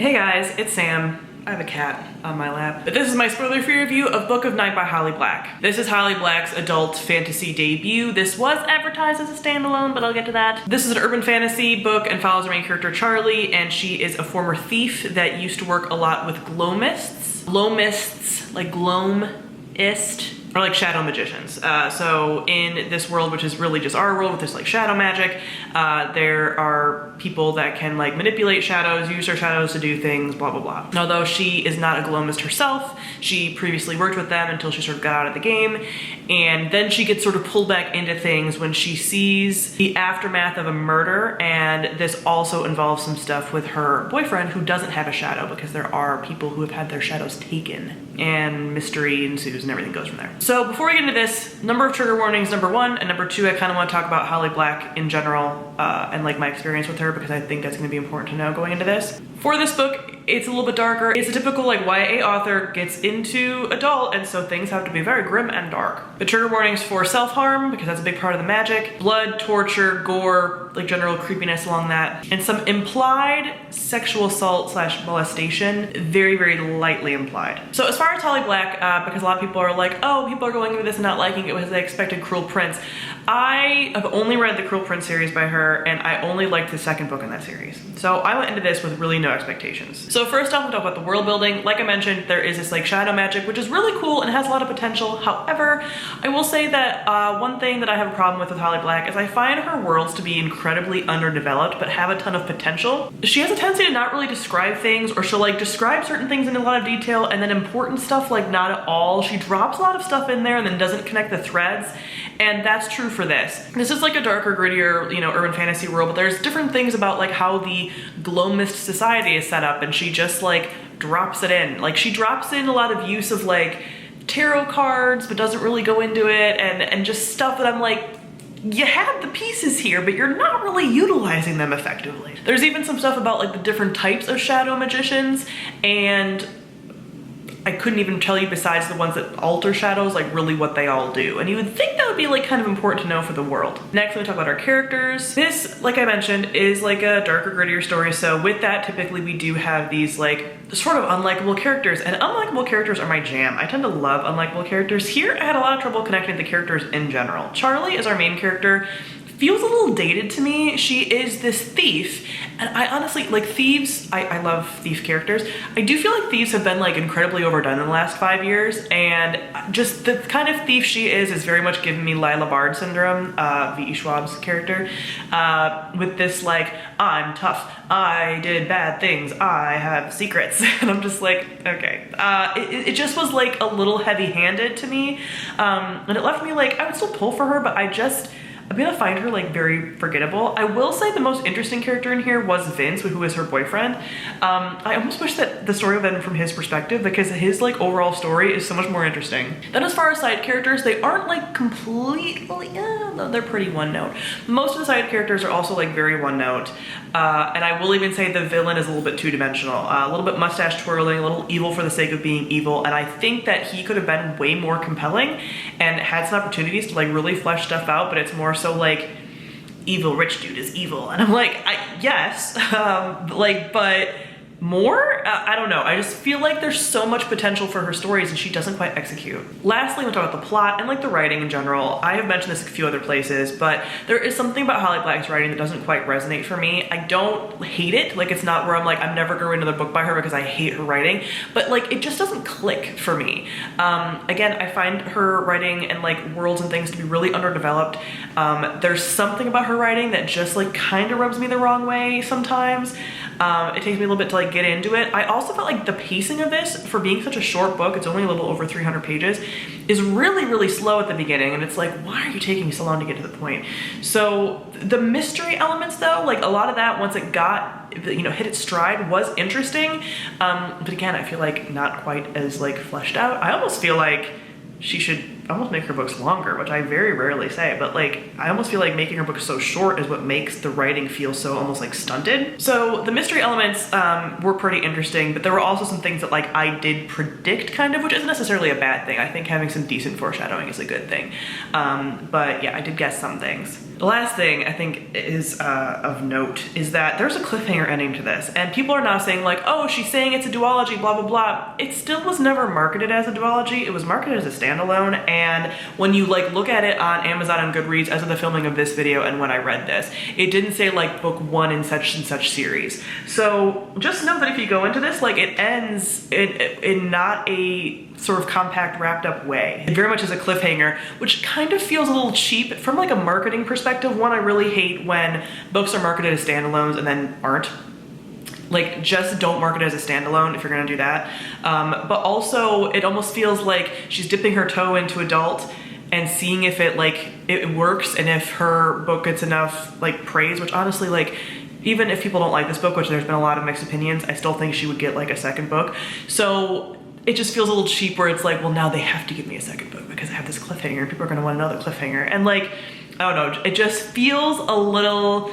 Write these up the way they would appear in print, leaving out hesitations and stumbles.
Hey guys, it's Sam. I have a cat on my lap. But this is my spoiler-free review of Book of Night by Holly Black. This is Holly Black's adult fantasy debut. This was advertised as a standalone, but I'll get to that. This is an urban fantasy book and follows our main character Charlie, and she is a former thief that used to work a lot with gloamists. Gloamists, like gloamist, or like shadow magicians. So in this world, which is really just our world with this like shadow magic, there are people that can like manipulate shadows, use their shadows to do things, blah, blah, blah. And although she is not a gloamist herself, she previously worked with them until she sort of got out of the game. And then she gets sort of pulled back into things when she sees the aftermath of a murder. And this also involves some stuff with her boyfriend who doesn't have a shadow, because there are people who have had their shadows taken, and mystery ensues and everything goes from there. So before we get into this, number of trigger warnings, number one, and number two, I kind of want to talk about Holly Black in general and like my experience with her, because I think that's going to be important to know going into this. For this book, it's a little bit darker. It's a typical like YA author gets into adult, and so things have to be very grim and dark. The trigger warnings for self-harm, because that's a big part of the magic, blood, torture, gore, like general creepiness along that, and some implied sexual assault / molestation, very, very lightly implied. So as far as Holly Black, because a lot of people are like, oh, people are going into this and not liking it because they expected Cruel Prince. I have only read the Cruel Prince series by her, and I only liked the second book in that series. So I went into this with really no expectations. So first off, we'll talk about the world building. Like I mentioned, there is this like shadow magic, which is really cool and has a lot of potential. However, I will say that one thing that I have a problem with Holly Black is I find her worlds to be incredibly underdeveloped, but have a ton of potential. She has a tendency to not really describe things, or she'll like describe certain things in a lot of detail, and then important stuff like not at all. She drops a lot of stuff in there and then doesn't connect the threads. And that's true for this. This is like a darker, grittier, you know, urban fantasy world, but there's different things about like how the gloamist society is set up, and she just like drops it in. Like she drops in a lot of use of like tarot cards, but doesn't really go into it, and just stuff that I'm like, you have the pieces here, but you're not really utilizing them effectively. There's even some stuff about like the different types of shadow magicians, and I couldn't even tell you, besides the ones that alter shadows, like really what they all do. And you would think that would be like kind of important to know for the world. Next, we talk about our characters. This, like I mentioned, is like a darker, grittier story. So with that, typically we do have these like sort of unlikable characters, and unlikable characters are my jam. I tend to love unlikable characters. Here, I had a lot of trouble connecting the characters in general. Charlie is our main character. Feels a little dated to me. She is this thief, and I honestly, like thieves, I love thief characters. I do feel like thieves have been like incredibly overdone in the last 5 years, and just the kind of thief she is very much giving me Lila Bard syndrome, V.E. Schwab's character, with this like, I'm tough, I did bad things, I have secrets, and I'm just like, okay. It just was like a little heavy-handed to me, and it left me like, I would still pull for her, but I'm gonna find her like very forgettable. I will say the most interesting character in here was Vince, who is her boyfriend. I almost wish that the story would have been from his perspective, because his like overall story is so much more interesting. Then as far as side characters, they aren't like completely, they're pretty one note. Most of the side characters are also like very one note. And I will even say the villain is a little bit two-dimensional, a little bit mustache twirling, a little evil for the sake of being evil. And I think that he could have been way more compelling and had some opportunities to like really flesh stuff out, but it's more so like evil rich dude is evil, and I'm like, yes, like, but more? I don't know. I just feel like there's so much potential for her stories, and she doesn't quite execute. Lastly, we'll talk about the plot and like the writing in general. I have mentioned this a few other places, but there is something about Holly Black's writing that doesn't quite resonate for me. I don't hate it. Like, it's not where I'm like, I'm never gonna read another book by her because I hate her writing, but like, it just doesn't click for me. Again, I find her writing and like worlds and things to be really underdeveloped. There's something about her writing that just like kind of rubs me the wrong way sometimes. It takes me a little bit to like get into it. I also felt like the pacing of this, for being such a short book, it's only a little over 300 pages, is really, really slow at the beginning. And it's like, why are you taking so long to get to the point? So the mystery elements though, like a lot of that, once it got, you know, hit its stride, was interesting. But again, I feel like not quite as like fleshed out. I almost feel like she should almost make her books longer, which I very rarely say, but like, I almost feel like making her books so short is what makes the writing feel so almost like stunted. So the mystery elements were pretty interesting, but there were also some things that like I did predict kind of, which isn't necessarily a bad thing. I think having some decent foreshadowing is a good thing. But yeah, I did guess some things. The last thing I think is of note is that there's a cliffhanger ending to this, and people are now saying like, oh, she's saying it's a duology, blah, blah, blah. It still was never marketed as a duology. It was marketed as a standalone, and when you like look at it on Amazon and Goodreads as of the filming of this video and when I read this, it didn't say like book 1 in such and such series. So just know that if you go into this, like it ends in not a sort of compact wrapped up way. It very much is a cliffhanger, which kind of feels a little cheap from like a marketing perspective. One, I really hate when books are marketed as standalones and then aren't. Like, just don't market it as a standalone if you're gonna do that. But also it almost feels like she's dipping her toe into adult and seeing if it works, and if her book gets enough like praise, which honestly, like, even if people don't like this book, which there's been a lot of mixed opinions, I still think she would get like a second book. So it just feels a little cheap where it's like, well, now they have to give me a second book because I have this cliffhanger and people are gonna want another cliffhanger. And like, I don't know, it just feels a little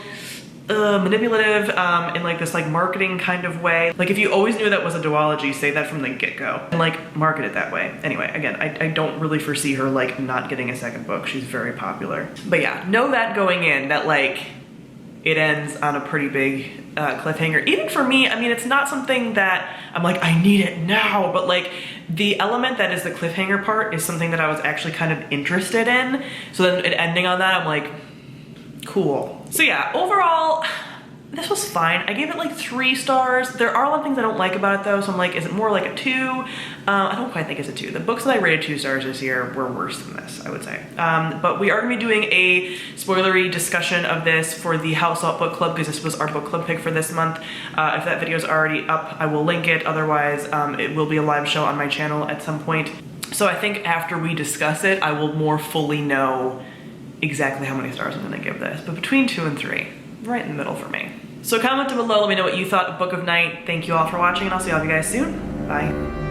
manipulative in like this like marketing kind of way. Like if you always knew that was a duology, say that from the get-go and like market it that way. Anyway, again, I don't really foresee her like not getting a second book. She's very popular. But yeah, know that going in, that like it ends on a pretty big cliffhanger. Even for me, I mean, it's not something that I'm like, I need it now, but like the element that is the cliffhanger part is something that I was actually kind of interested in. So then it ending on that, I'm like, cool. So yeah, overall, this was fine. I gave it like 3 stars. There are a lot of things I don't like about it though, so I'm like, is it more like a 2? I don't quite think it's a 2. The books that I rated 2 stars this year were worse than this, I would say. But we are gonna be doing a spoilery discussion of this for the House Salt Book Club, because this was our book club pick for this month. If that video is already up, I will link it. Otherwise, it will be a live show on my channel at some point. So I think after we discuss it, I will more fully know exactly how many stars I'm gonna give this, but between 2 and 3, right in the middle for me. So comment below, let me know what you thought of Book of Night. Thank you all for watching, and I'll see all of you guys soon. Bye.